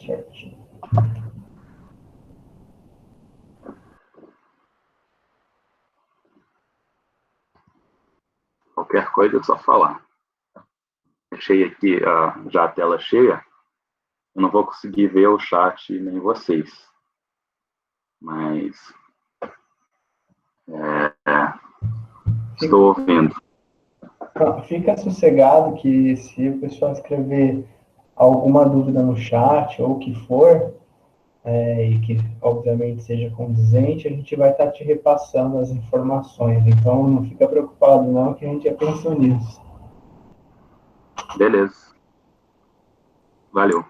certinho. Qualquer coisa é só falar. Deixei aqui já a tela cheia. Eu não vou conseguir ver o chat nem vocês. Mas estou ouvindo. Fica sossegado que se o pessoal escrever alguma dúvida no chat ou o que for, e que obviamente seja condizente, a gente vai estar te repassando as informações. Então não fica preocupado não, que a gente já pensou nisso. Beleza. Valeu.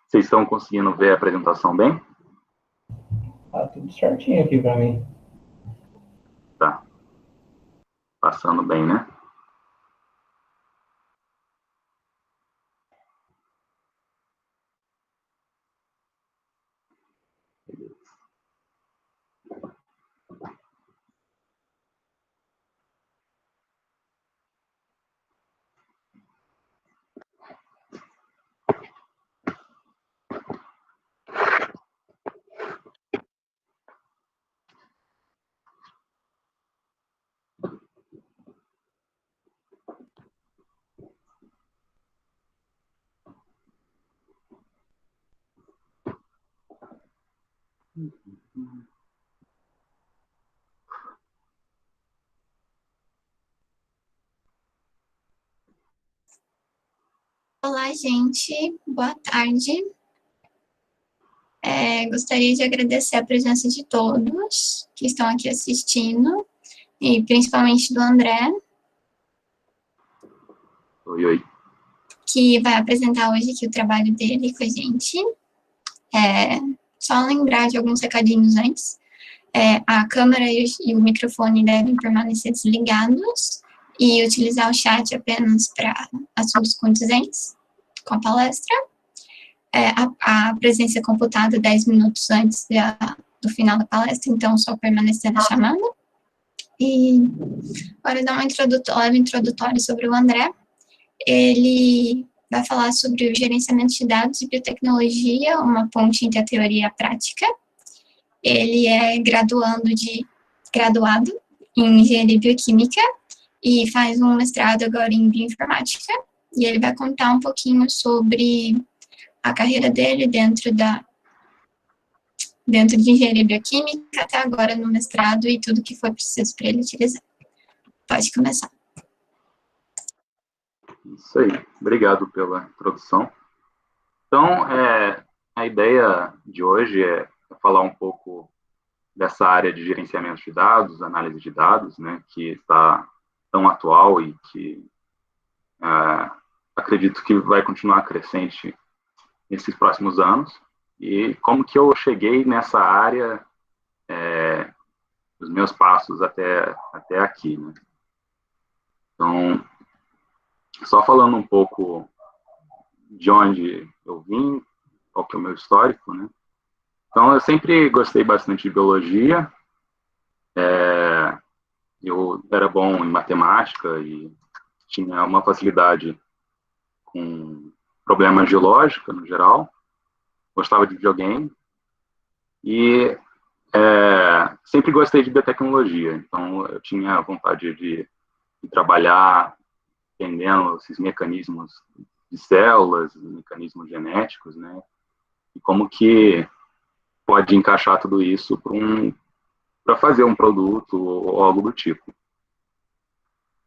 Vocês estão conseguindo ver a apresentação bem? Tá tudo certinho aqui para mim. Tá. Passando bem, né? Olá, gente. Boa tarde. Gostaria de agradecer a presença de todos que estão aqui assistindo, e principalmente do André. Oi, oi. Que vai apresentar hoje aqui o trabalho dele com a gente. Só lembrar de alguns recadinhos antes. A câmera e o microfone devem permanecer desligados e utilizar o chat apenas para assuntos condizentes com a palestra. A presença é computada 10 minutos antes do final da palestra, então só permanecer na chamada. E agora dar uma leve introdutória sobre o André. Ele vai falar sobre o gerenciamento de dados e biotecnologia, uma ponte entre a teoria e a prática. Ele é graduado em engenharia bioquímica e faz um mestrado agora em bioinformática. E ele vai contar um pouquinho sobre a carreira dele dentro de engenharia bioquímica, até agora no mestrado e tudo que foi preciso para ele utilizar. Pode começar. Isso aí. Obrigado pela introdução. Então, a ideia de hoje é falar um pouco dessa área de gerenciamento de dados, análise de dados, né, que está tão atual e que acredito que vai continuar crescente nesses próximos anos, e como que eu cheguei nessa área, os meus passos até aqui, né? Então, só falando um pouco de onde eu vim, qual que é o meu histórico, né? Então, eu sempre gostei bastante de biologia, eu era bom em matemática e tinha uma facilidade com problemas de lógica, no geral, gostava de videogame, e sempre gostei de biotecnologia, então eu tinha vontade de trabalhar entendendo esses mecanismos de células, mecanismos genéticos, né, e como que pode encaixar tudo isso para fazer um produto ou algo do tipo.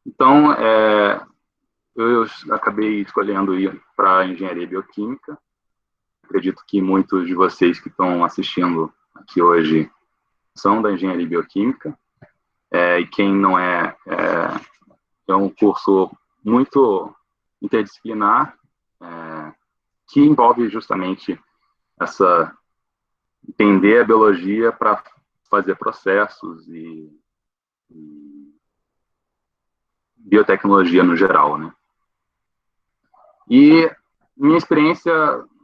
Então, eu acabei escolhendo ir para a engenharia bioquímica. Acredito que muitos de vocês que estão assistindo aqui hoje são da engenharia bioquímica, e quem não é um curso muito interdisciplinar, que envolve justamente entender a biologia para fazer processos e biotecnologia no geral, né? E minha experiência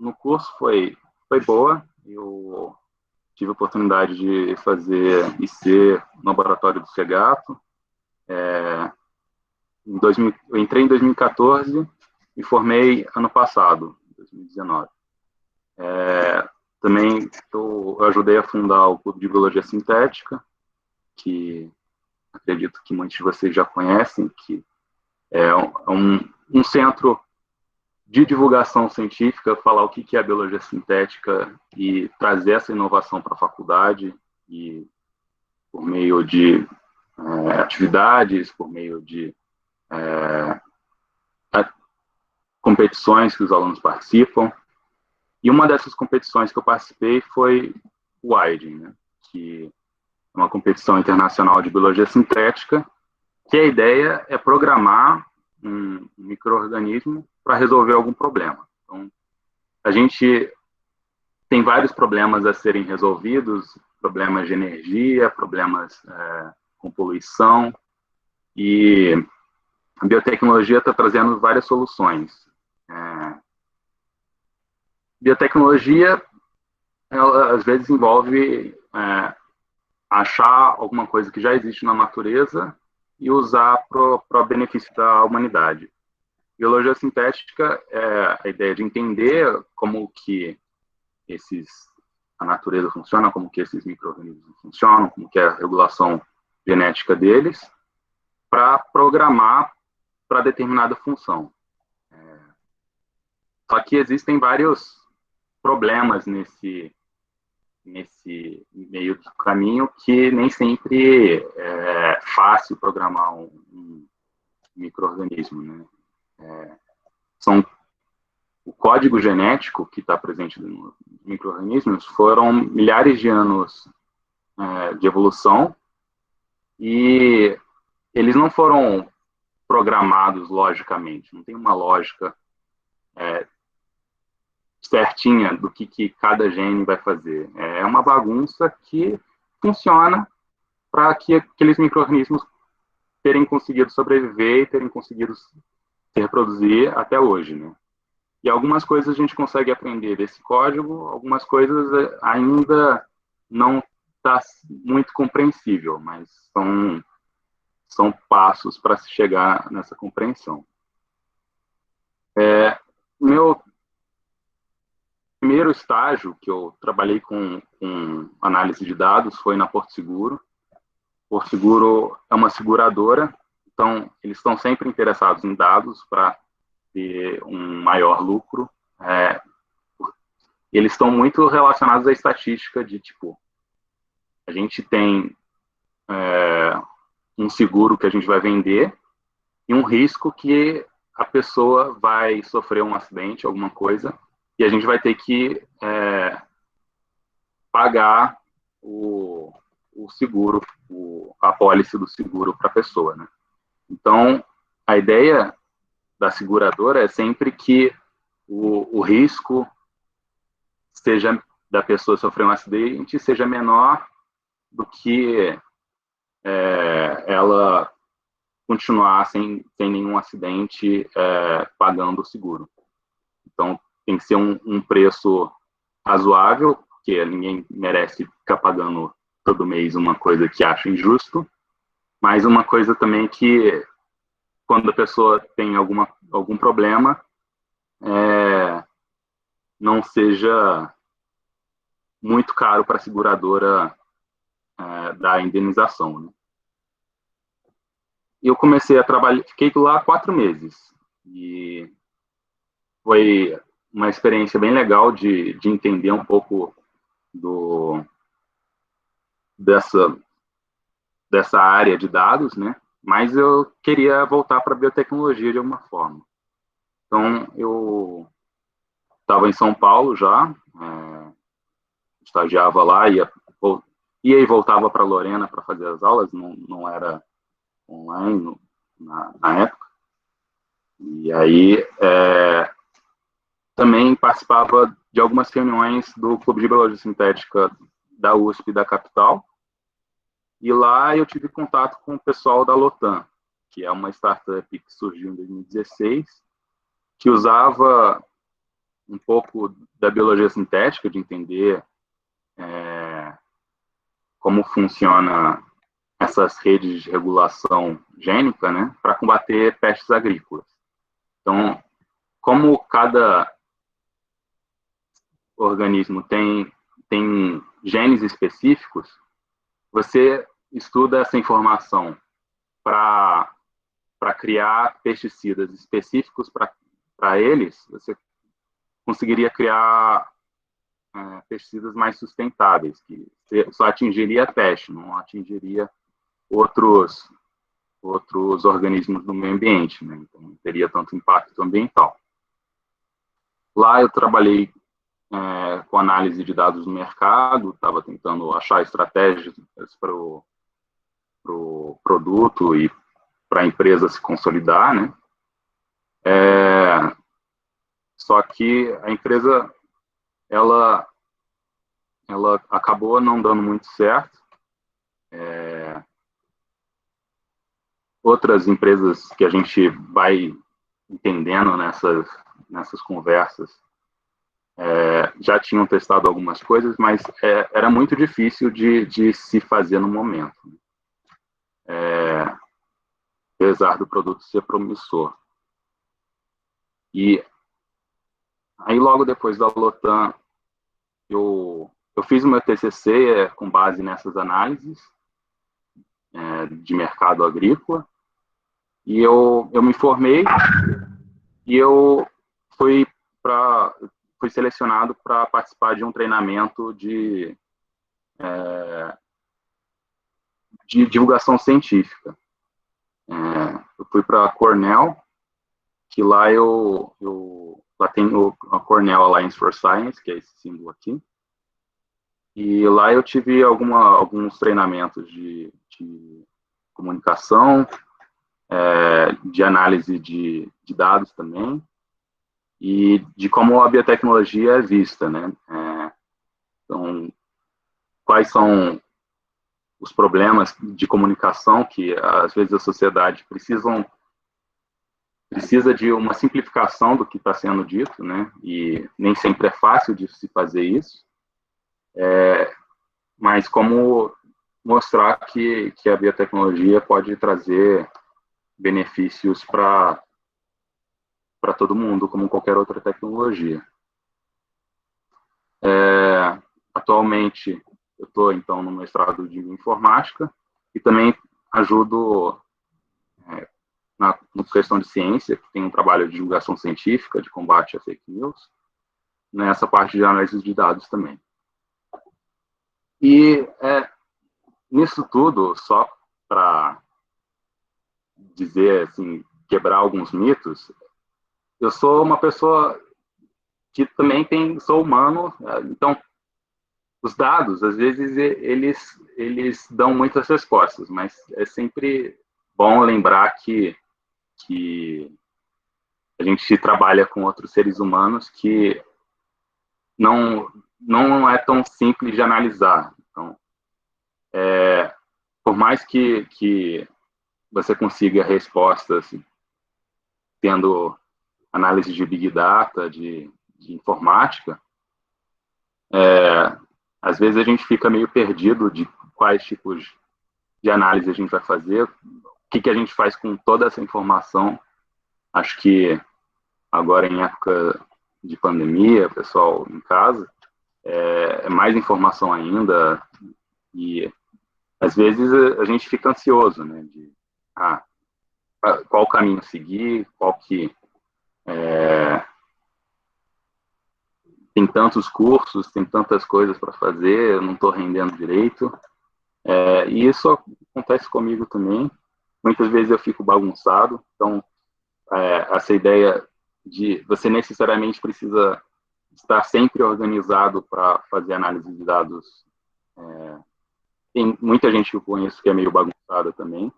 no curso foi foi boa. Eu tive a oportunidade de fazer IC no laboratório do Segato. Eu entrei em 2014 e formei ano passado, 2019. Também eu ajudei a fundar o Clube de Biologia Sintética, que acredito que muitos de vocês já conhecem, que é um centro de divulgação científica, falar o que é a biologia sintética e trazer essa inovação para a faculdade, e por meio de atividades, por meio de competições que os alunos participam. E uma dessas competições que eu participei foi o WIDE, né, que é uma competição internacional de biologia sintética, que a ideia é programar um micro-organismo para resolver algum problema. Então, a gente tem vários problemas a serem resolvidos, problemas de energia, problemas com poluição, e a biotecnologia está trazendo várias soluções. Biotecnologia, ela, às vezes, envolve achar alguma coisa que já existe na natureza e usar para o benefício da humanidade. Biologia sintética é a ideia de entender como que a natureza funciona, como que esses micro-organismos funcionam, como que é a regulação genética deles, para programar para determinada função. Só que existem vários problemas nesse meio do caminho, que nem sempre é fácil programar um micro-organismo, né? O código genético que está presente nos micro-organismos foram milhares de anos de evolução, e eles não foram programados logicamente, não tem uma lógica certinha do que cada gene vai fazer. É uma bagunça que funciona para que aqueles micro-organismos terem conseguido sobreviver e terem conseguido se reproduzir até hoje, né? E algumas coisas a gente consegue aprender desse código, algumas coisas ainda não está muito compreensível, mas são passos para se chegar nessa compreensão. Meu primeiro estágio que eu trabalhei com análise de dados foi na Porto Seguro. Porto Seguro é uma seguradora, então eles estão sempre interessados em dados para ter um maior lucro. Eles estão muito relacionados à estatística de, tipo, a gente tem um seguro que a gente vai vender e um risco que a pessoa vai sofrer um acidente, alguma coisa, e a gente vai ter que pagar o seguro, a apólice do seguro para a pessoa, né? Então, a ideia da seguradora é sempre que o risco seja da pessoa sofrer um acidente seja menor do que ela continuar sem nenhum acidente pagando o seguro. Então, tem que ser um preço razoável, porque ninguém merece ficar pagando todo mês uma coisa que acha injusto, mas uma coisa também que, quando a pessoa tem algum problema, não seja muito caro para a seguradora dar indenização, né? Eu comecei a trabalhar, fiquei lá 4 meses, e foi uma experiência bem legal de entender um pouco dessa área de dados, né? Mas eu queria voltar para a biotecnologia de alguma forma. Então, eu estava em São Paulo já, estagiava lá, ia e voltava para Lorena para fazer as aulas, não era online na época. E aí, também participava de algumas reuniões do Clube de Biologia Sintética da USP da capital, e lá eu tive contato com o pessoal da Lotan, que é uma startup que surgiu em 2016, que usava um pouco da biologia sintética, de entender como funciona essas redes de regulação gênica, né, para combater pestes agrícolas. Então, como cada organismo tem genes específicos, você estuda essa informação para criar pesticidas específicos para eles, você conseguiria criar pesticidas mais sustentáveis, que só atingiria a peste, não atingiria outros organismos do meio ambiente, né? Então não teria tanto impacto ambiental. Lá eu trabalhei com análise de dados no mercado, estava tentando achar estratégias para o produto e para a empresa se consolidar, né? Só que a empresa ela acabou não dando muito certo. Outras empresas que a gente vai entendendo nessas conversas já tinham testado algumas coisas, mas era muito difícil de se fazer no momento, apesar do produto ser promissor. E aí, logo depois da Lotan, eu fiz o meu TCC com base nessas análises de mercado agrícola, e eu me formei e eu fui selecionado para participar de um treinamento de divulgação científica. Eu fui para a Cornell, que lá lá tem a Cornell Alliance for Science, que é esse símbolo aqui, e lá eu tive alguns treinamentos de comunicação, de análise de dados também, e de como a biotecnologia é vista, né? Então, quais são os problemas de comunicação que, às vezes, a sociedade precisa de uma simplificação do que está sendo dito, né? E nem sempre é fácil de se fazer isso, mas como mostrar que a biotecnologia pode trazer benefícios para todo mundo, como qualquer outra tecnologia. Atualmente, eu estou, então, no mestrado de informática e também ajudo na questão de ciência, que tem um trabalho de divulgação científica, de combate a fake news, nessa parte de análise de dados também. E nisso tudo, só para dizer, assim, quebrar alguns mitos, eu sou uma pessoa que também sou humano, então os dados, às vezes, eles dão muitas respostas, mas é sempre bom lembrar que a gente trabalha com outros seres humanos que não é tão simples de analisar. Então, por mais que você consiga respostas tendo análise de Big Data, de informática, às vezes a gente fica meio perdido de quais tipos de análise a gente vai fazer, o que a gente faz com toda essa informação. Acho que agora, em época de pandemia, pessoal em casa, é mais informação ainda, e às vezes a gente fica ansioso, né, de qual caminho seguir, qual que tem tantos cursos, tem tantas coisas para fazer, eu não estou rendendo direito, e isso acontece comigo também. Muitas vezes eu fico bagunçado, então essa ideia de você necessariamente precisa estar sempre organizado para fazer análise de dados. Tem muita gente que eu conheço que é meio bagunçada também.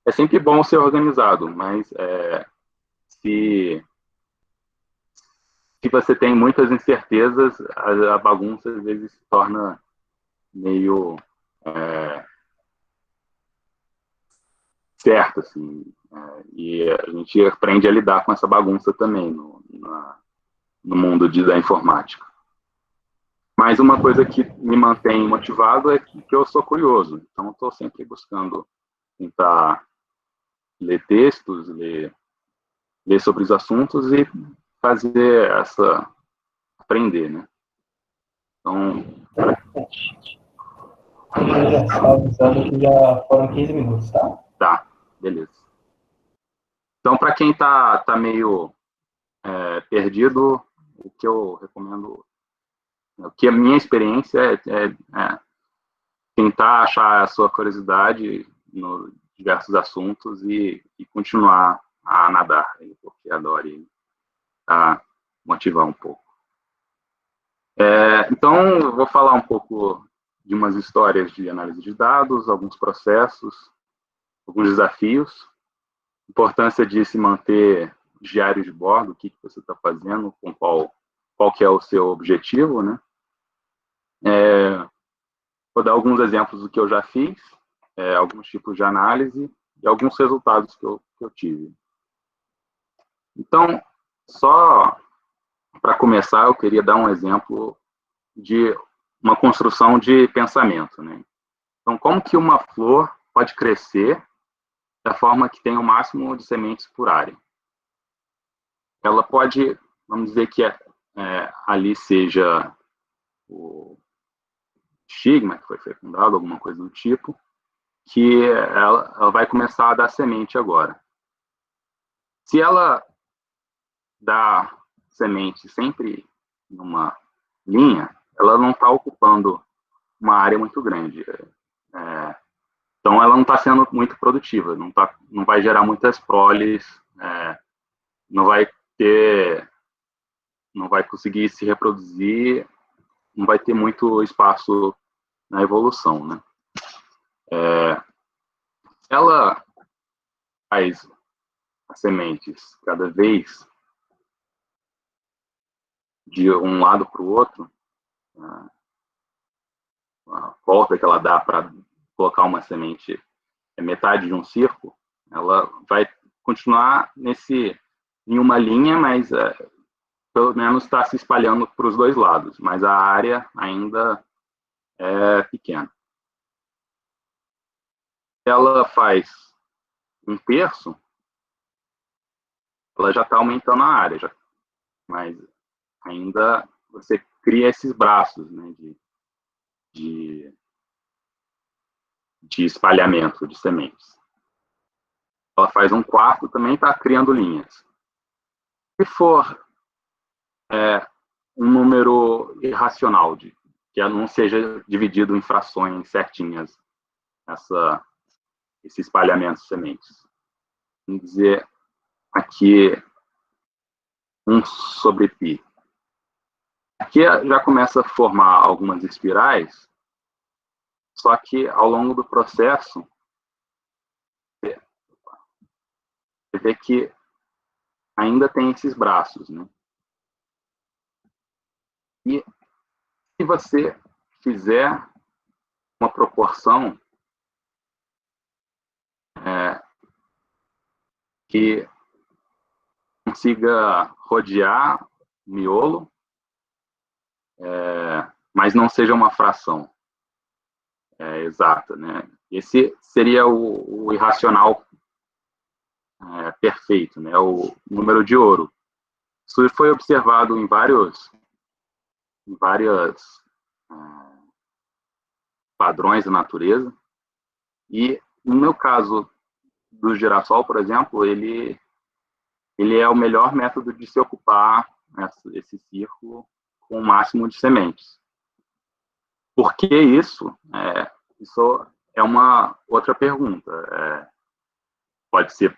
É sempre bom ser organizado, mas se você tem muitas incertezas, a bagunça às vezes se torna meio certa, assim, e a gente aprende a lidar com essa bagunça também no mundo da informática. Mas uma coisa que me mantém motivado é que eu sou curioso. Então, estou sempre buscando tentar ler textos, ler sobre os assuntos e fazer aprender, né? Então... Só avisando que já foram 15 minutos, tá? Tá, beleza. Então, para quem tá meio perdido, o que eu recomendo, o que a minha experiência é tentar achar a sua curiosidade nos diversos assuntos e continuar a nadar, porque adore motivar um pouco. Então, eu vou falar um pouco de umas histórias de análise de dados, alguns processos, alguns desafios, importância de se manter diário de bordo, o que você está fazendo, com qual que é o seu objetivo, né? Vou dar alguns exemplos do que eu já fiz, alguns tipos de análise e alguns resultados que eu tive. Então, só para começar, eu queria dar um exemplo de uma construção de pensamento, né? Então, como que uma flor pode crescer da forma que tem o máximo de sementes por área? Ela pode, vamos dizer que ali seja o estigma que foi fecundado, alguma coisa do tipo, que ela vai começar a dar semente agora. Se ela dá semente sempre numa linha, ela não está ocupando uma área muito grande. Então, ela não está sendo muito produtiva, não vai gerar muitas proles, não vai conseguir se reproduzir, não vai ter muito espaço na evolução, né? Ela faz as sementes cada vez de um lado para o outro, a volta que ela dá para colocar uma semente metade de um círculo, ela vai continuar em uma linha, mas pelo menos está se espalhando para os dois lados, mas a área ainda é pequena. Ela faz um terço, ela já está aumentando a área, mas ainda você cria esses braços, né, de espalhamento de sementes. Ela faz um quarto, também está criando linhas. Se for um número irracional, que não seja dividido em frações certinhas, esse espalhamento de sementes. Vamos dizer aqui 1 sobre π. Aqui já começa a formar algumas espirais, só que ao longo do processo, você vê que ainda tem esses braços, né? E se você fizer uma proporção que consiga rodear o miolo, mas não seja uma fração exata, né? Esse seria o irracional perfeito, né? O número de ouro. Isso foi observado em vários padrões da natureza. E no meu caso do girassol, por exemplo, ele é o melhor método de se ocupar esse círculo com o máximo de sementes. Por que isso? Isso é uma outra pergunta. Pode ser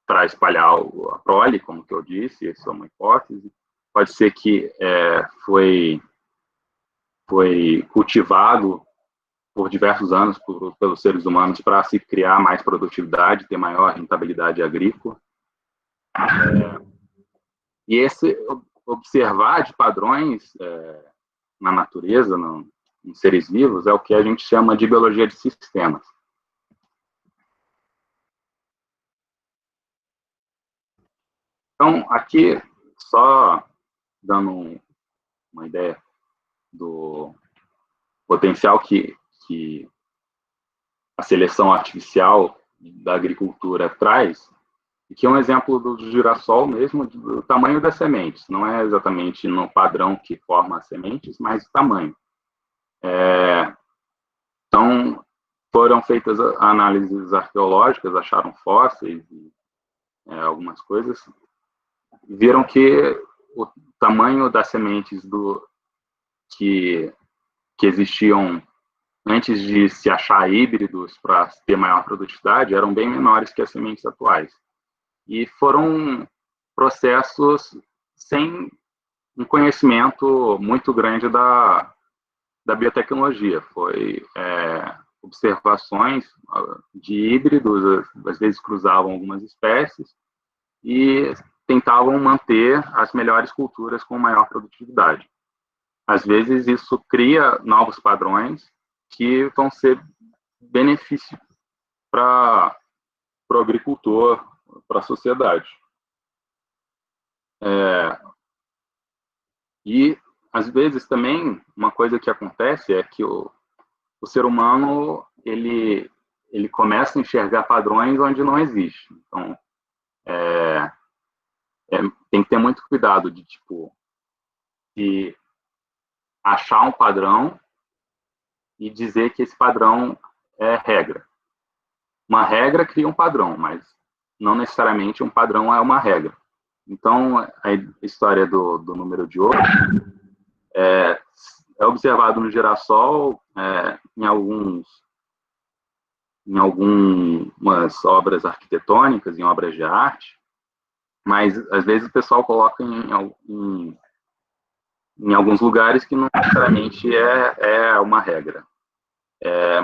para espalhar a prole, como que eu disse, isso é uma hipótese. Pode ser que foi cultivado por diversos anos pelos seres humanos para se criar mais produtividade, ter maior rentabilidade agrícola. E esse observar de padrões na natureza, em seres vivos, é o que a gente chama de biologia de sistemas. Então, aqui, só dando uma ideia do potencial que a seleção artificial da agricultura traz, e que é um exemplo do girassol mesmo, do tamanho das sementes. Não é exatamente no padrão que forma as sementes, mas o tamanho. Então, foram feitas análises arqueológicas, acharam fósseis e algumas coisas, e viram que o tamanho das sementes que existiam antes de se achar híbridos para ter maior produtividade eram bem menores que as sementes atuais. E foram processos sem um conhecimento muito grande da biotecnologia. Foi observações de híbridos, às vezes cruzavam algumas espécies e tentavam manter as melhores culturas com maior produtividade. Às vezes isso cria novos padrões que vão ser benefício para o agricultor, para a sociedade. E, às vezes, também, uma coisa que acontece é que o ser humano, ele começa a enxergar padrões onde não existe. Então, tem que ter muito cuidado de achar um padrão e dizer que esse padrão é regra. Uma regra cria um padrão, mas não necessariamente um padrão é uma regra. Então, a história do número de ouro é observado no girassol, em algumas obras arquitetônicas, em obras de arte, mas às vezes o pessoal coloca em alguns lugares que não necessariamente é uma regra.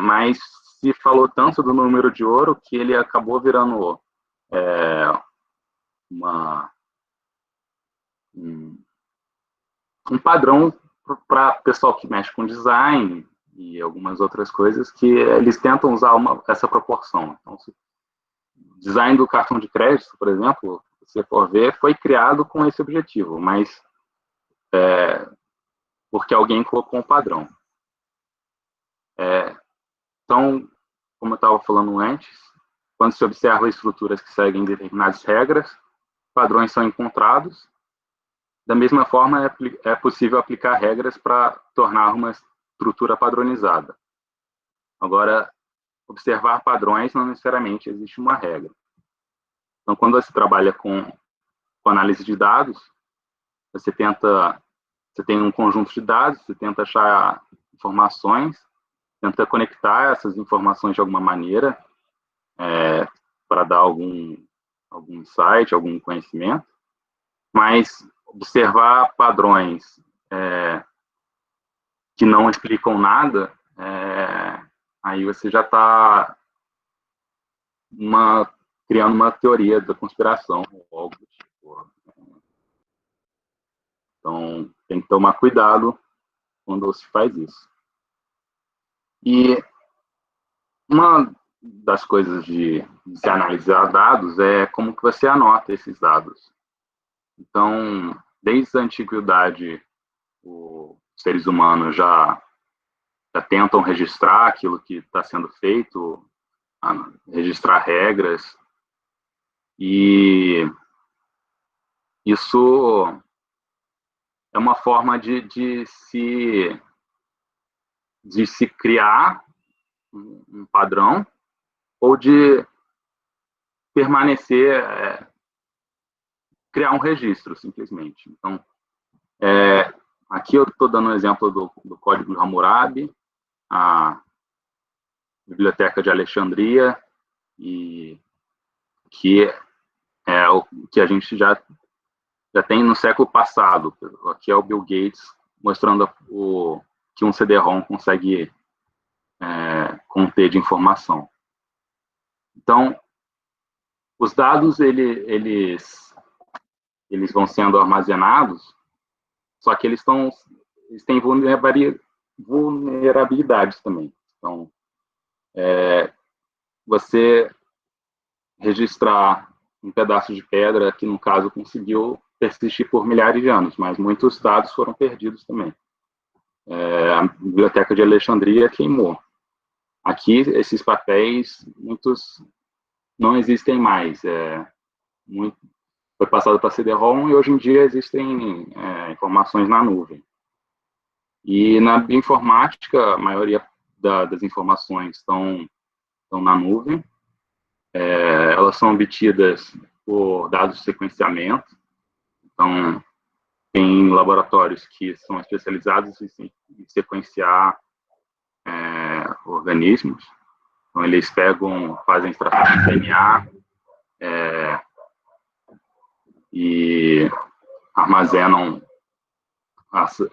Mas se falou tanto do número de ouro que ele acabou virando um padrão para o pessoal que mexe com design e algumas outras coisas, que eles tentam usar essa proporção. Então, o design do cartão de crédito, por exemplo, se você for ver, foi criado com esse objetivo, mas porque alguém colocou um padrão. Então, como eu estava falando antes, quando se observa estruturas que seguem determinadas regras, padrões são encontrados. Da mesma forma, é possível aplicar regras para tornar uma estrutura padronizada. Agora, observar padrões não necessariamente existe uma regra. Então, quando você trabalha com análise de dados, você tem um conjunto de dados, você tenta achar informações, tenta conectar essas informações de alguma maneira para dar algum insight, algum conhecimento, mas observar padrões que não explicam nada, aí você já está criando uma teoria da conspiração, ou algo do tipo. Então, tem que tomar cuidado quando se faz isso. E uma das coisas de se analisar dados é como que você anota esses dados. Então, desde a antiguidade, os seres humanos já tentam registrar aquilo que está sendo feito, registrar regras, e isso é uma forma de se criar um padrão ou de permanecer, criar um registro, simplesmente. Então, aqui eu estou dando um exemplo do Código de Hammurabi, a Biblioteca de Alexandria, e que é o que a gente já tem no século passado. Aqui é o Bill Gates mostrando que um CD-ROM consegue conter de informação. Então, os dados, eles vão sendo armazenados, só que eles têm vulnerabilidades também. Então, você registrar um pedaço de pedra que, no caso, conseguiu persistir por milhares de anos, mas muitos dados foram perdidos também. A Biblioteca de Alexandria queimou. Aqui, esses papéis, muitos não existem mais. Foi passado para CD-ROM e hoje em dia existem informações na nuvem. E na bioinformática, a maioria das informações estão na nuvem. Elas são obtidas por dados de sequenciamento. Então, tem laboratórios que são especializados em sequenciar organismos. Então, eles fazem extração de DNA e armazenam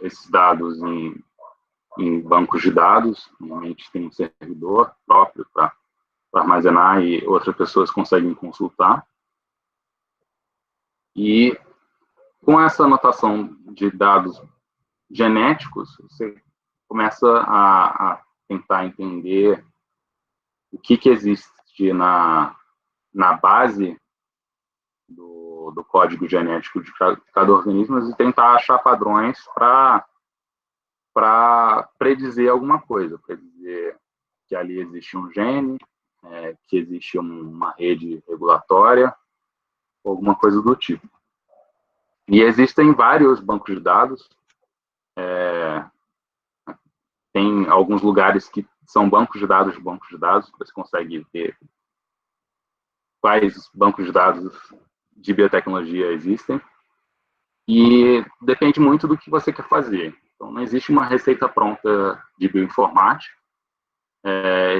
esses dados em bancos de dados. Normalmente tem um servidor próprio para armazenar e outras pessoas conseguem consultar. E com essa anotação de dados genéticos, você começa a tentar entender o que existe na base do código genético de cada organismo e tentar achar padrões para predizer alguma coisa, predizer que ali existe um gene, que existe uma rede regulatória, alguma coisa do tipo. E existem vários bancos de dados. Tem alguns lugares que são bancos de dados, você consegue ver quais bancos de dados de biotecnologia existem. E depende muito do que você quer fazer. Então, não existe uma receita pronta de bioinformática.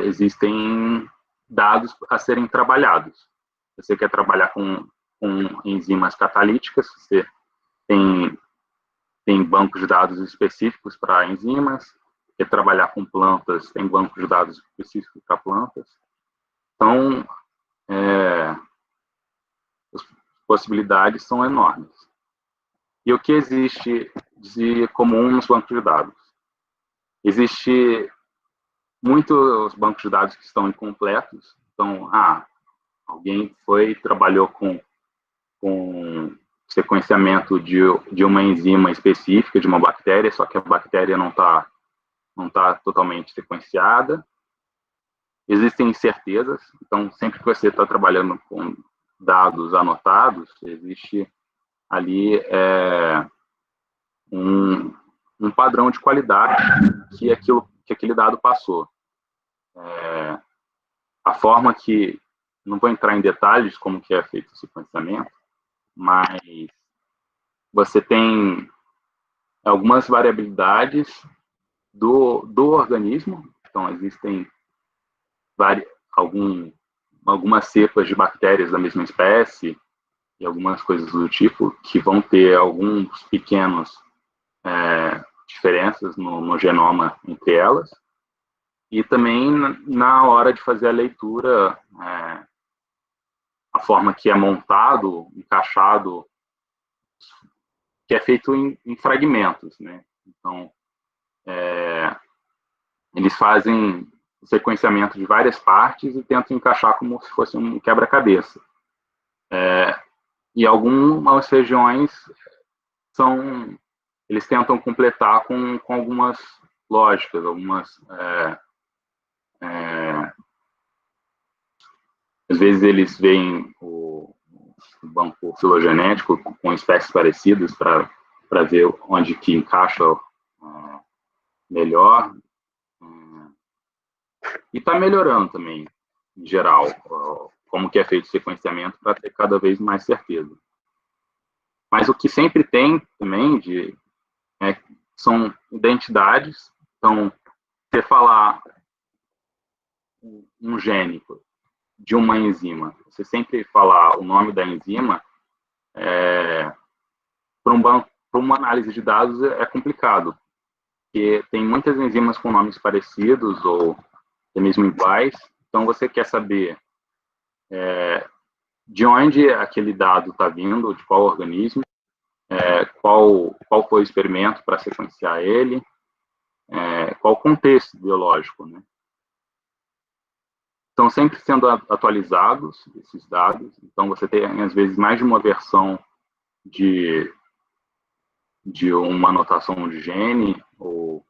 Existem dados a serem trabalhados. Você quer trabalhar com enzimas catalíticas, você tem bancos de dados específicos para enzimas. Quer trabalhar com plantas, tem bancos de dados específicos para plantas. Então, as possibilidades são enormes. E o que existe de comum nos bancos de dados? Existe muitos bancos de dados que estão incompletos. Então, alguém trabalhou com sequenciamento de uma enzima específica, de uma bactéria, só que a bactéria não está totalmente sequenciada. Existem incertezas, então sempre que você está trabalhando com dados anotados, existe ali um padrão de qualidade que aquele dado passou. A forma que, não vou entrar em detalhes como que é feito o sequenciamento, mas você tem algumas variabilidades do organismo. Então, existem algumas cepas de bactérias da mesma espécie e algumas coisas do tipo que vão ter alguns pequenos diferenças no genoma entre elas. E também na hora de fazer a leitura, a forma que é montado, encaixado, que é feito em fragmentos, né? Então, eles fazem o sequenciamento de várias partes e tentam encaixar como se fosse um quebra-cabeça. E algumas regiões eles tentam completar com algumas lógicas, às vezes eles veem o banco filogenético com espécies parecidas para ver onde que encaixa melhor. E está melhorando também, em geral, como que é feito o sequenciamento para ter cada vez mais certeza. Mas o que sempre tem também são identidades. Então, você falar um gene de uma enzima, você sempre falar o nome da enzima, para uma análise de dados é complicado, porque tem muitas enzimas com nomes parecidos ou até mesmo iguais. Então, você quer saber de onde aquele dado está vindo, de qual organismo, qual foi o experimento para sequenciar ele, qual o contexto biológico, né? Estão sempre sendo atualizados esses dados. Então, você tem, às vezes, mais de uma versão de uma anotação de gene, ou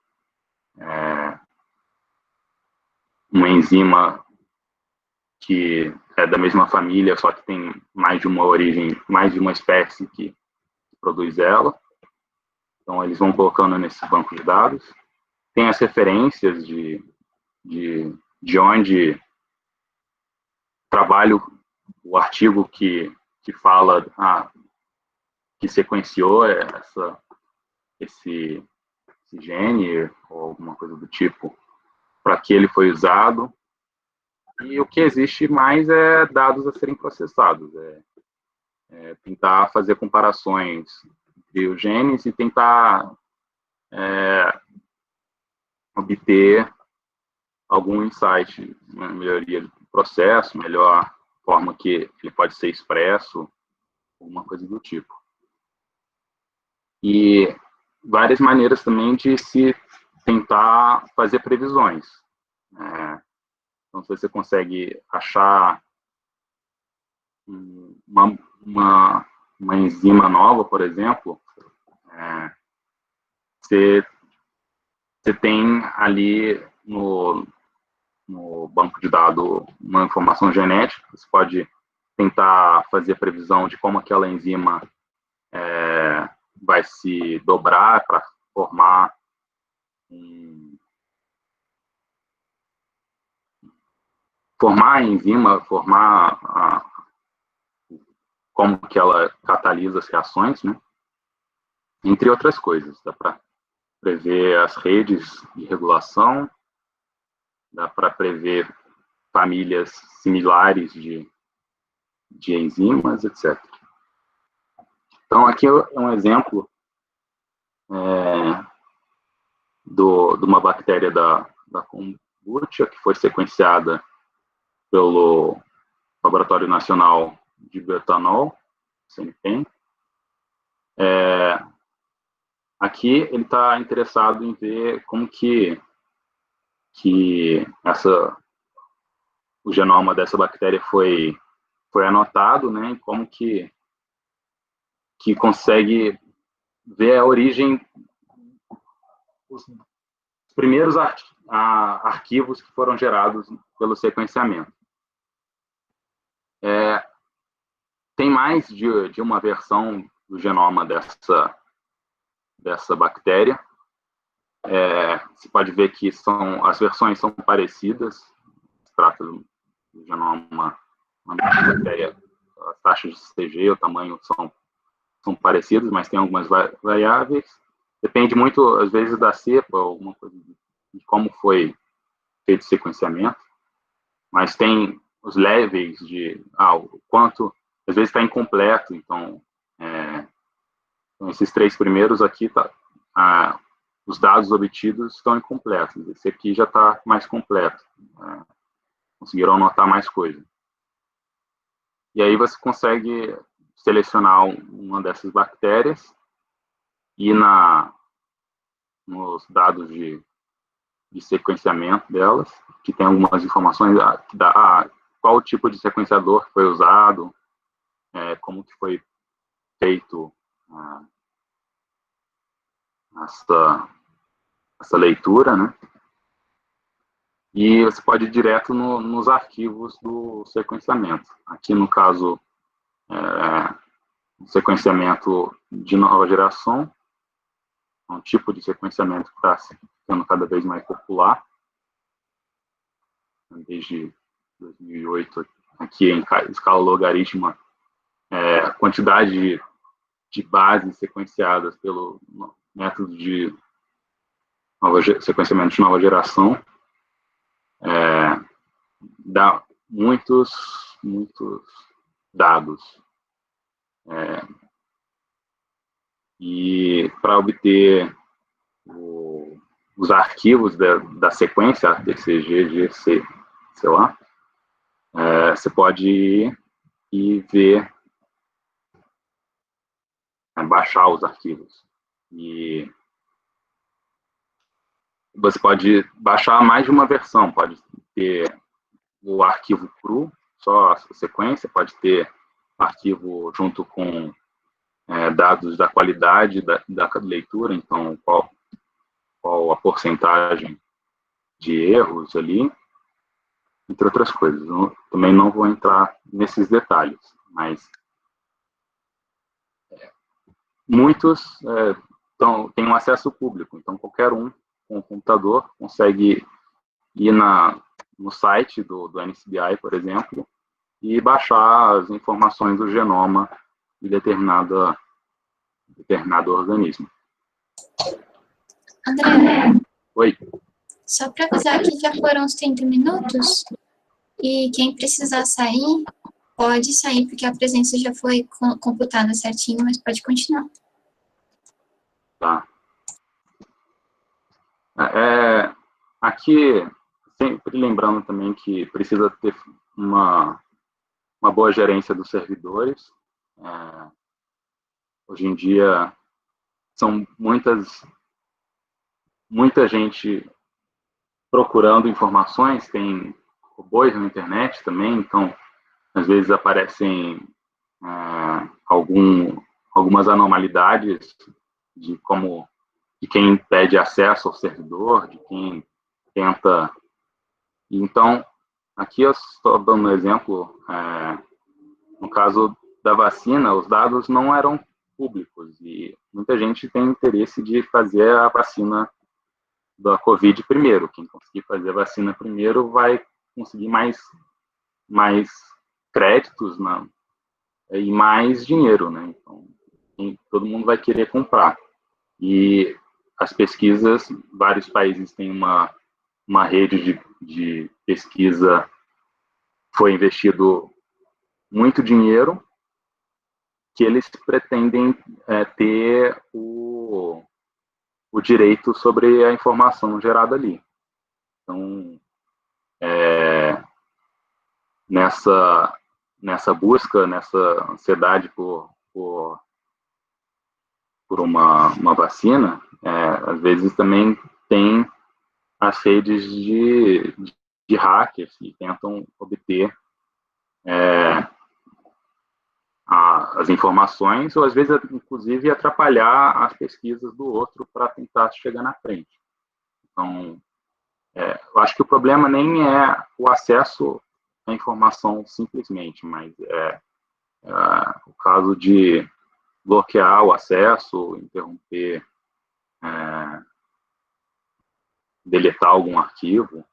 uma enzima que é da mesma família, só que tem mais de uma origem, mais de uma espécie que produz ela. Então, eles vão colocando nesse banco de dados. Tem as referências de onde trabalho, o artigo que fala, que sequenciou esse gene, ou alguma coisa do tipo, para que ele foi usado. E o que existe mais é dados a serem processados, tentar fazer comparações entre os genes e tentar obter algum insight, uma melhoria do processo, melhor forma que ele pode ser expresso, alguma coisa do tipo. E várias maneiras também de se tentar fazer previsões. Então, se você consegue achar uma enzima nova, por exemplo, você tem ali no banco de dados uma informação genética, você pode tentar fazer a previsão de como aquela enzima vai se dobrar para formar a enzima, como que ela catalisa as reações, né? Entre outras coisas. Dá para prever as redes de regulação, dá para prever famílias similares de enzimas, etc. Então, aqui é um exemplo de uma bactéria da kombucha, que foi sequenciada pelo Laboratório Nacional de Bioetanol, CNPq. Aqui ele está interessado em ver como que o genoma dessa bactéria foi anotado, né, e como que consegue ver a origem, os primeiros arquivos que foram gerados pelo sequenciamento. Tem mais de uma versão do genoma dessa bactéria. Você pode ver que as versões são parecidas. Se trata do genoma, uma bactéria, as taxas de CG, o tamanho são parecidos, mas tem algumas variáveis. Depende muito, às vezes, da cepa, alguma coisa de como foi feito o sequenciamento. Mas tem os levels de o quanto, às vezes está incompleto. Então, esses 3 primeiros aqui, os dados obtidos estão incompletos. Esse aqui já está mais completo. Conseguiram anotar mais coisa. E aí você consegue selecionar uma dessas bactérias e nos dados de sequenciamento delas, que tem algumas informações que dá qual tipo de sequenciador foi usado, como que foi feito essa leitura, né? E você pode ir direto nos arquivos do sequenciamento. Aqui, no caso, sequenciamento de nova geração, um tipo de sequenciamento que está ficando cada vez mais popular. Desde 2008, aqui em escala logarítmica, a quantidade de bases sequenciadas pelo método de sequenciamento de nova geração dá muitos dados. E para obter os arquivos da sequência, ATCG, GC, sei lá, você pode ir e ver, baixar os arquivos. E você pode baixar mais de uma versão, pode ter o arquivo cru, só a sequência, pode ter arquivo junto com dados da qualidade da leitura, então qual a porcentagem de erros ali, entre outras coisas. Também não vou entrar nesses detalhes, mas muitos têm um acesso público, então qualquer um com um computador consegue ir no site do NCBI, por exemplo, e baixar as informações do genoma de determinado organismo. André. Oi. Só para avisar que já foram os 30 minutos, e quem precisar sair, pode sair, porque a presença já foi computada certinho, mas pode continuar. Tá. Aqui, sempre lembrando também que precisa ter uma boa gerência dos servidores. Hoje em dia, são muita gente procurando informações, tem robôs na internet também, então, às vezes aparecem algumas anormalidades de quem pede acesso ao servidor, de quem tenta. Então, aqui eu estou dando um exemplo, no caso da vacina, os dados não eram públicos e muita gente tem interesse de fazer a vacina da Covid primeiro. Quem conseguir fazer a vacina primeiro vai conseguir mais créditos, né, e mais dinheiro, né? Então, todo mundo vai querer comprar. E as pesquisas, vários países têm uma rede de pesquisa, foi investido muito dinheiro, que eles pretendem ter o direito sobre a informação gerada ali. Então, nessa busca, nessa ansiedade por uma vacina, às vezes também tem as redes de hackers que tentam obter as informações, ou às vezes, inclusive, atrapalhar as pesquisas do outro para tentar chegar na frente. Então, eu acho que o problema nem é o acesso à informação simplesmente, mas o caso de bloquear o acesso, interromper, deletar algum arquivo,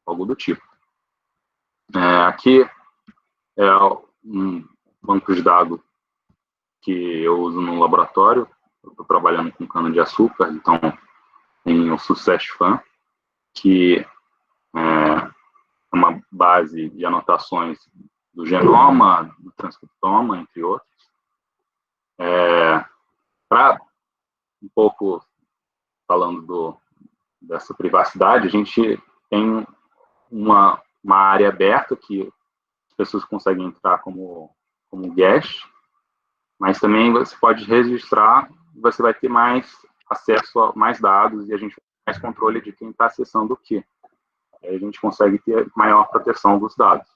algo do tipo. Aqui é um banco de dados que eu uso no laboratório. Eu estou trabalhando com cana-de-açúcar, então tem o SuccessFan, que é uma base de anotações do genoma, do transcriptoma, entre outros. Para um pouco falando dessa privacidade, a gente tem uma área aberta que as pessoas conseguem entrar como guest, mas também você pode registrar, você vai ter mais acesso a mais dados e a gente tem mais controle de quem está acessando o quê. Aí a gente consegue ter maior proteção dos dados.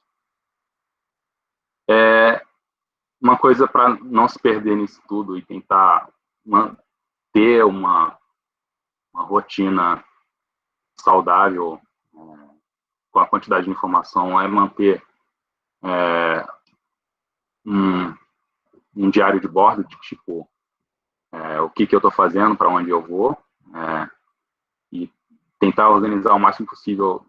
Uma coisa para não se perder nisso tudo e tentar manter uma rotina saudável com a quantidade de informação é manter um diário de bordo, de tipo, o que eu estou fazendo, para onde eu vou, e tentar organizar o máximo possível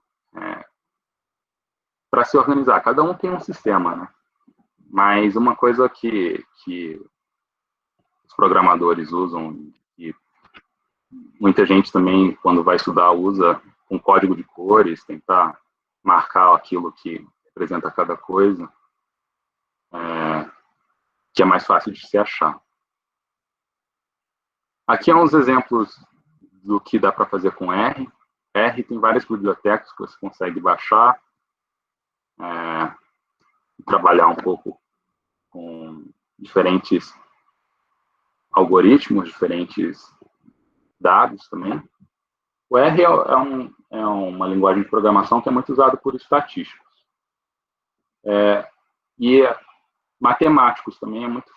para se organizar. Cada um tem um sistema, né? Mas uma coisa que os programadores usam, e muita gente também, quando vai estudar, usa um código de cores, tentar marcar aquilo que representa cada coisa, que é mais fácil de se achar. Aqui são uns exemplos do que dá para fazer com R. R tem várias bibliotecas que você consegue baixar, trabalhar um pouco com diferentes algoritmos, diferentes dados também. O R é uma linguagem de programação que é muito usada por estatísticos. E matemáticos também é muito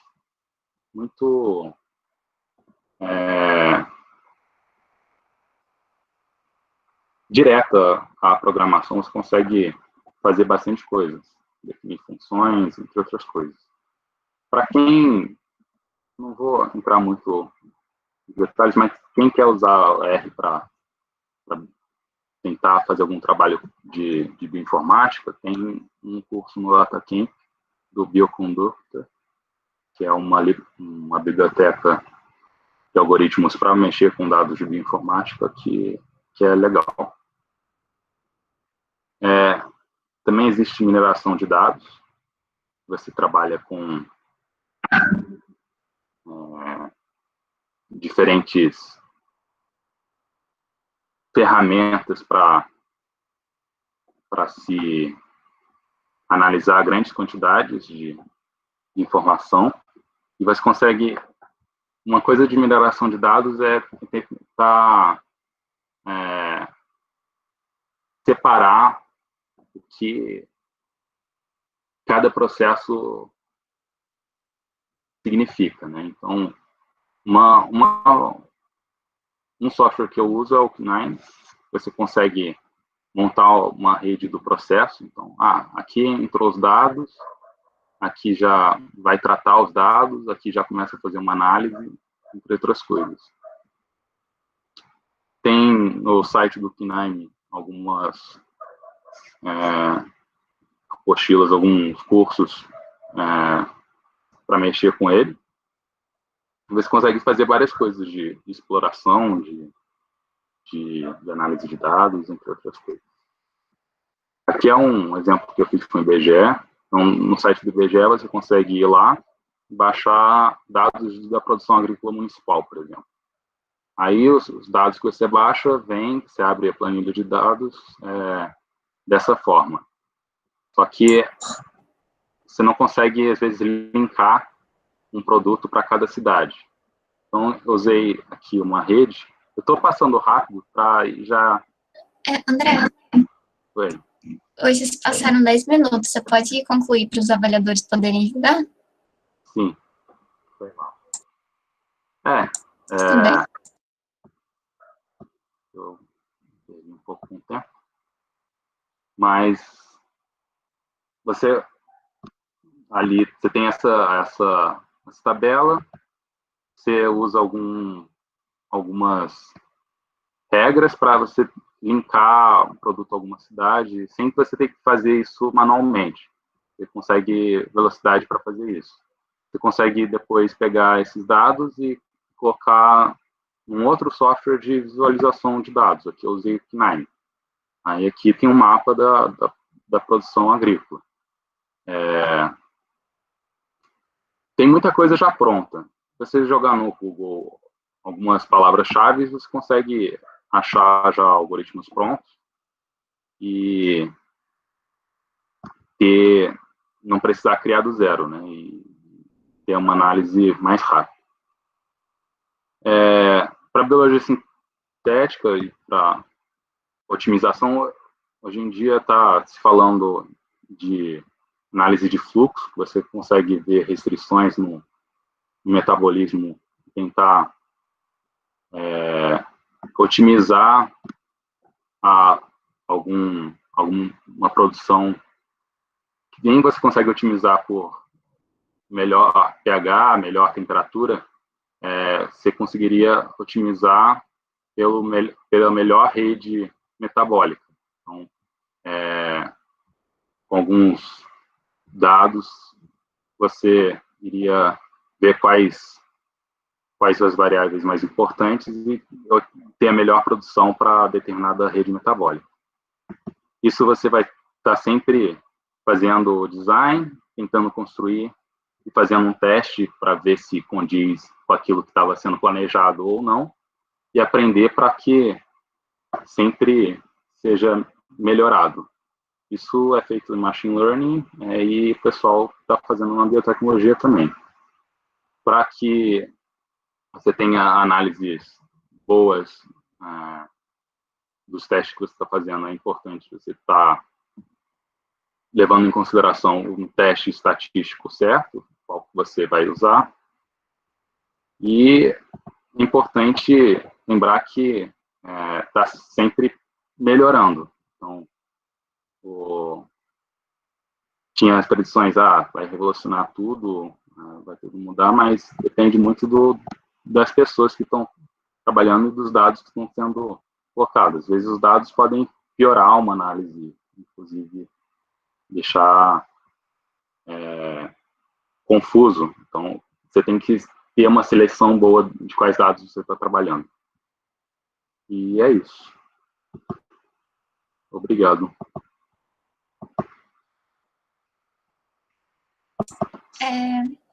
muito direta à programação, você consegue fazer bastante coisas, definir funções, entre outras coisas. Para quem, não vou entrar muito em detalhes, mas quem quer usar o R para tentar fazer algum trabalho de bioinformática, tem um curso no DataCamp do Bioconductor, que é uma biblioteca de algoritmos para mexer com dados de bioinformática, que é legal. Também existe mineração de dados. Você trabalha com diferentes ferramentas para se analisar grandes quantidades de informação, e você consegue... Uma coisa de mineração de dados é tentar separar o que cada processo significa, né? Então, um software que eu uso é o Kine. Você consegue montar uma rede do processo. Então, aqui entrou os dados, aqui já vai tratar os dados, aqui já começa a fazer uma análise, entre outras coisas. Tem no site do Kine algumas apostilas, alguns cursos para mexer com ele. Você consegue fazer várias coisas de exploração, de análise de dados, entre outras coisas. Aqui é um exemplo que eu fiz com o IBGE. Então, no site do IBGE, você consegue ir lá e baixar dados da produção agrícola municipal, por exemplo. Aí, os dados que você baixa, você abre a planilha de dados dessa forma. Só que você não consegue, às vezes, linkar um produto para cada cidade. Então, eu usei aqui uma rede. Eu estou passando rápido para já... André, Oi. hoje se passaram 10 minutos. Você pode concluir para os avaliadores poderem julgar? Sim. Foi mal. Tudo bem. Eu perdi um pouco de tempo. Mas você tem essa tabela, você usa algumas regras para você linkar um produto a alguma cidade, sem que você tenha que fazer isso manualmente. Você consegue velocidade para fazer isso. Você consegue depois pegar esses dados e colocar um outro software de visualização de dados. Aqui eu usei o Kine. Aí aqui tem um mapa da produção agrícola. Tem muita coisa já pronta. Se você jogar no Google algumas palavras-chave, você consegue achar já algoritmos prontos e não precisar criar do zero, né? E ter uma análise mais rápida. Para biologia sintética e para otimização, hoje em dia está se falando de análise de fluxo. Você consegue ver restrições no metabolismo, tentar otimizar alguma produção que nem você consegue otimizar por melhor pH, melhor temperatura, você conseguiria otimizar pela melhor rede metabólica. Então, com alguns dados, você iria ver quais as variáveis mais importantes e ter a melhor produção para determinada rede metabólica. Isso você vai estar sempre fazendo o design, tentando construir e fazendo um teste para ver se condiz com aquilo que estava sendo planejado ou não, e aprender para que sempre seja melhorado. Isso é feito em machine learning e o pessoal está fazendo na biotecnologia também. Para que você tenha análises boas dos testes que você está fazendo, é importante você estar levando em consideração um teste estatístico certo, qual que você vai usar, E é importante lembrar que está sempre melhorando. Então, tinha as predições, vai revolucionar tudo, vai tudo mudar, mas depende muito das pessoas que estão trabalhando e dos dados que estão sendo colocados. Às vezes os dados podem piorar uma análise, inclusive deixar confuso. Então, você tem que ter uma seleção boa de quais dados você está trabalhando. E é isso. Obrigado.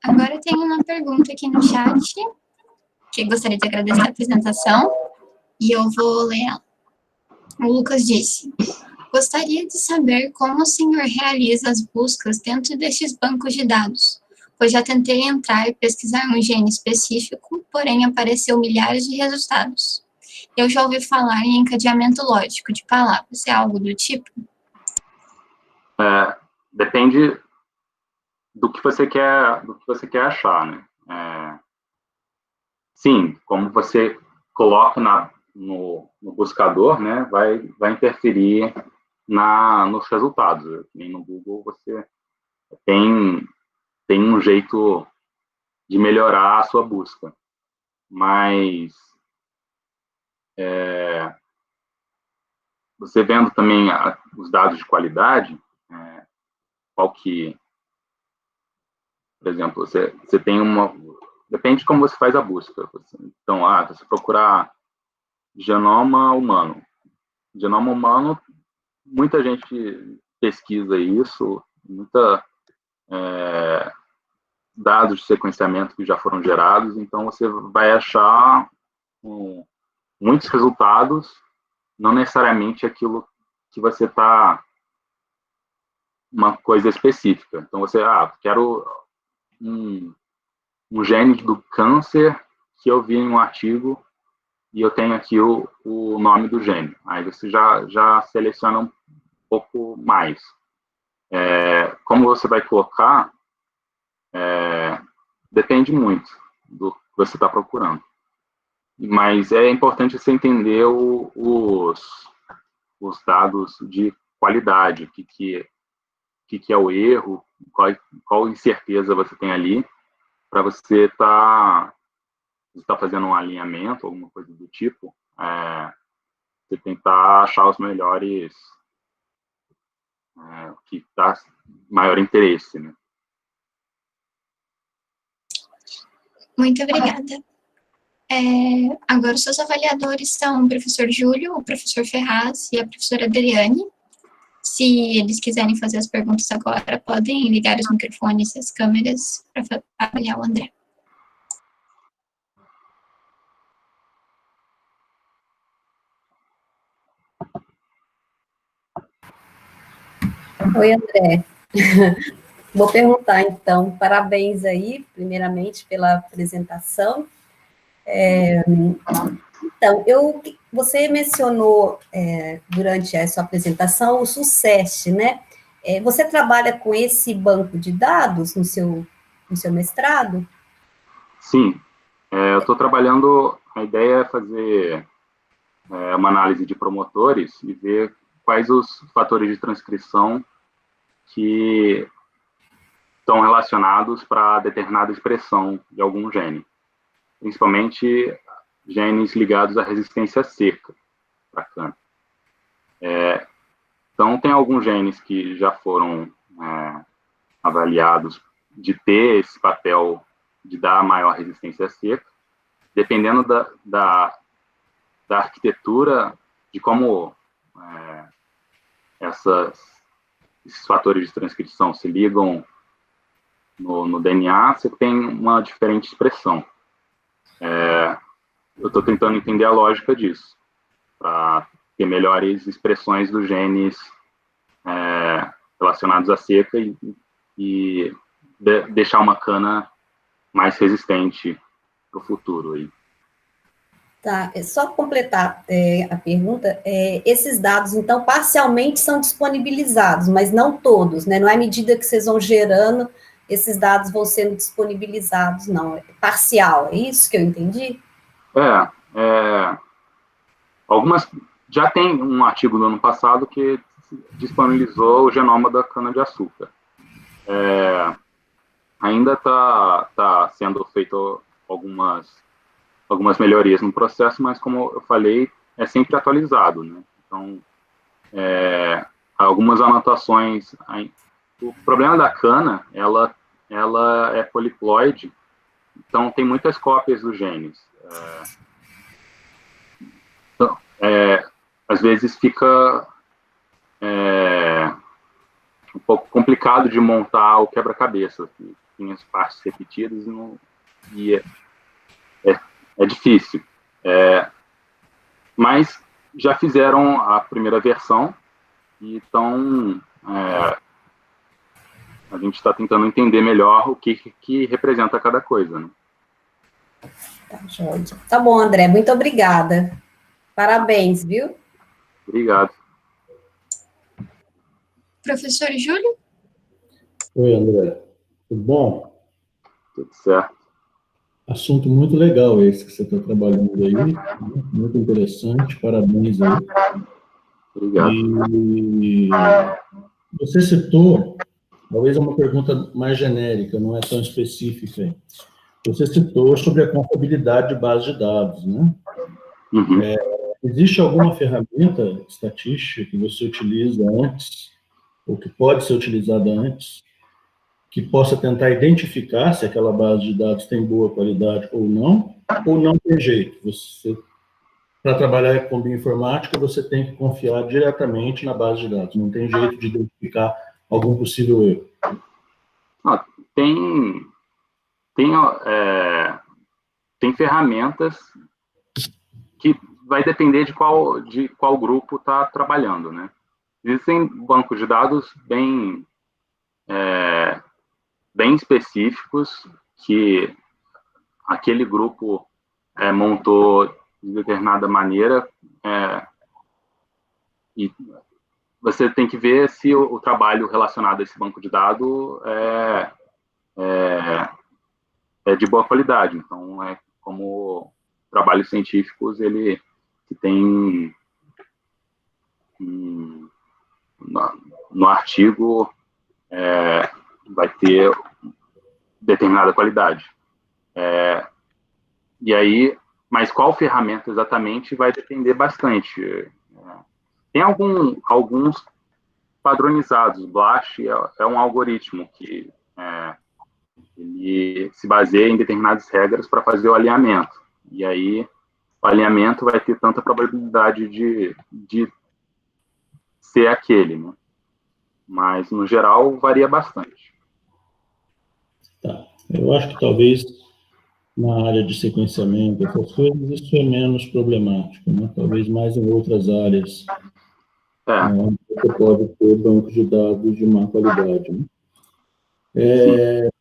Agora eu tenho uma pergunta aqui no chat, que gostaria de agradecer a apresentação, e eu vou ler ela. O Lucas disse: gostaria de saber como o senhor realiza as buscas dentro destes bancos de dados, pois já tentei entrar e pesquisar um gene específico, porém apareceu milhares de resultados. Eu já ouvi falar em encadeamento lógico de palavras, é algo do tipo? Depende do que você quer achar, né? Sim, como você coloca no buscador, né, vai interferir nos resultados. Nem no Google você tem um jeito de melhorar a sua busca, mas você vendo também os dados de qualidade, por exemplo, você tem depende de como você faz a busca. Então, você procurar genoma humano. Genoma humano, muita gente pesquisa isso, dados de sequenciamento que já foram gerados, então você vai achar muitos resultados, não necessariamente aquilo que você está, uma coisa específica. Então você, quero um gene do câncer que eu vi em um artigo e eu tenho aqui o nome do gene. Aí você já seleciona um pouco mais. Como você vai colocar, depende muito do que você está procurando. Mas é importante você entender os dados de qualidade, o que é o erro, qual incerteza você tem ali, para você tá fazendo um alinhamento, alguma coisa do tipo, você tentar achar os melhores, que dá maior interesse, né? Muito obrigada. Agora, os seus avaliadores são o professor Júlio, o professor Ferraz e a professora Adriane. Se eles quiserem fazer as perguntas agora, podem ligar os microfones e as câmeras para avaliar o André. Oi, André. Vou perguntar, então, parabéns aí, primeiramente, pela apresentação. Então, você mencionou, durante a sua apresentação, o SUCEST, né? Você trabalha com esse banco de dados no seu mestrado? Sim, eu estou trabalhando, a ideia é fazer uma análise de promotores e ver quais os fatores de transcrição que estão relacionados para determinada expressão de algum gene, principalmente genes ligados à resistência seca para câncer. Então, tem alguns genes que já foram avaliados de ter esse papel de dar maior resistência seca, dependendo da arquitetura, de como esses fatores de transcrição se ligam no DNA, você tem uma diferente expressão. Eu estou tentando entender a lógica disso, para ter melhores expressões dos genes relacionados à seca e deixar uma cana mais resistente para o futuro. Aí. Tá, só completar a pergunta, esses dados, então, parcialmente são disponibilizados, mas não todos, né? Não é à medida que vocês vão gerando, esses dados vão sendo disponibilizados, não, é parcial, é isso que eu entendi? Algumas, já tem um artigo do ano passado que disponibilizou o genoma da cana-de-açúcar. Ainda está sendo feito algumas melhorias no processo, mas como eu falei, é sempre atualizado, né? Então, algumas anotações. O problema da cana, ela é poliploide, então tem muitas cópias dos genes. Então, às vezes fica um pouco complicado de montar o quebra-cabeça. Tem as partes repetidas e é difícil. Mas já fizeram a primeira versão e então a gente está tentando entender melhor o que representa cada coisa, né? Tá bom, André, muito obrigada. Parabéns, viu? Obrigado. Professor Júlio? Oi, André. Tudo bom? Tudo certo. Assunto muito legal esse que você está trabalhando aí, muito interessante, parabéns aí. Obrigado. E você citou, talvez é uma pergunta mais genérica, não é tão específica aí. Você citou sobre a confiabilidade de base de dados, né? Uhum. Existe alguma ferramenta estatística que você utiliza antes, ou que pode ser utilizada antes, que possa tentar identificar se aquela base de dados tem boa qualidade ou não tem jeito? Para trabalhar com bioinformática, você tem que confiar diretamente na base de dados, não tem jeito de identificar algum possível erro. Tem ferramentas que vai depender de qual grupo está trabalhando, né? Existem bancos de dados bem específicos que aquele grupo montou de determinada maneira, e você tem que ver se o trabalho relacionado a esse banco de dados é de boa qualidade. Então, como trabalhos científicos, ele que tem no artigo vai ter determinada qualidade. E aí, mas qual ferramenta exatamente vai depender bastante. Tem alguns padronizados. BLAST é um algoritmo que ele se baseia em determinadas regras para fazer o alinhamento. E aí, o alinhamento vai ter tanta probabilidade de ser aquele, né? Mas, no geral, varia bastante. Tá. Eu acho que talvez na área de sequenciamento, essas coisas, isso é menos problemático, né? Talvez mais em outras áreas, onde você pode ter bancos de dados de má qualidade, né?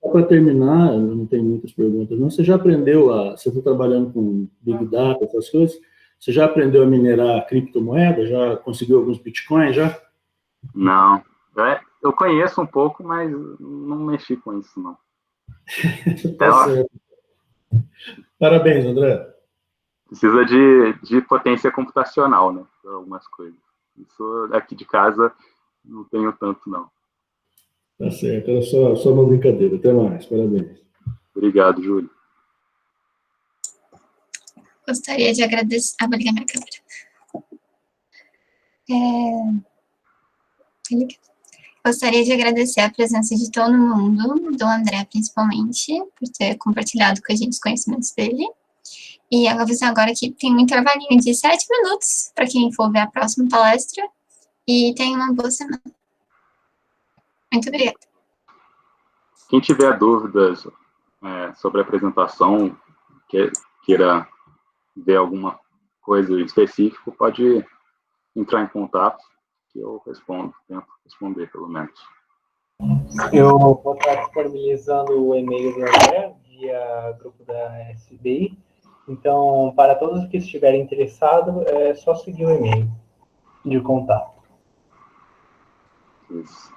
Só para terminar, eu não tenho muitas perguntas, não. Você já aprendeu você está trabalhando com Big Data, essas coisas, você já aprendeu a minerar criptomoeda? Já conseguiu alguns bitcoins, já? Não. Eu conheço um pouco, mas não mexi com isso, não. Tá certo. Parabéns, André. Precisa de potência computacional, né, para algumas coisas. Isso aqui de casa não tenho tanto, não. Tá certo, era só uma brincadeira. Até mais, parabéns. Obrigado, Júlio. Gostaria de agradecer... vou ligar minha câmera. Gostaria de agradecer a presença de todo mundo, do André principalmente, por ter compartilhado com a gente os conhecimentos dele. E eu vou avisar agora que tem um intervalinho de 7 minutos para quem for ver a próxima palestra. E tenha uma boa semana. Muito obrigada. Quem tiver dúvidas sobre a apresentação, queira ver alguma coisa específica, pode entrar em contato, que eu tento responder, pelo menos. Eu vou estar disponibilizando o e-mail do André via grupo da SBI. Então, para todos que estiverem interessados, é só seguir o e-mail de contato. Isso.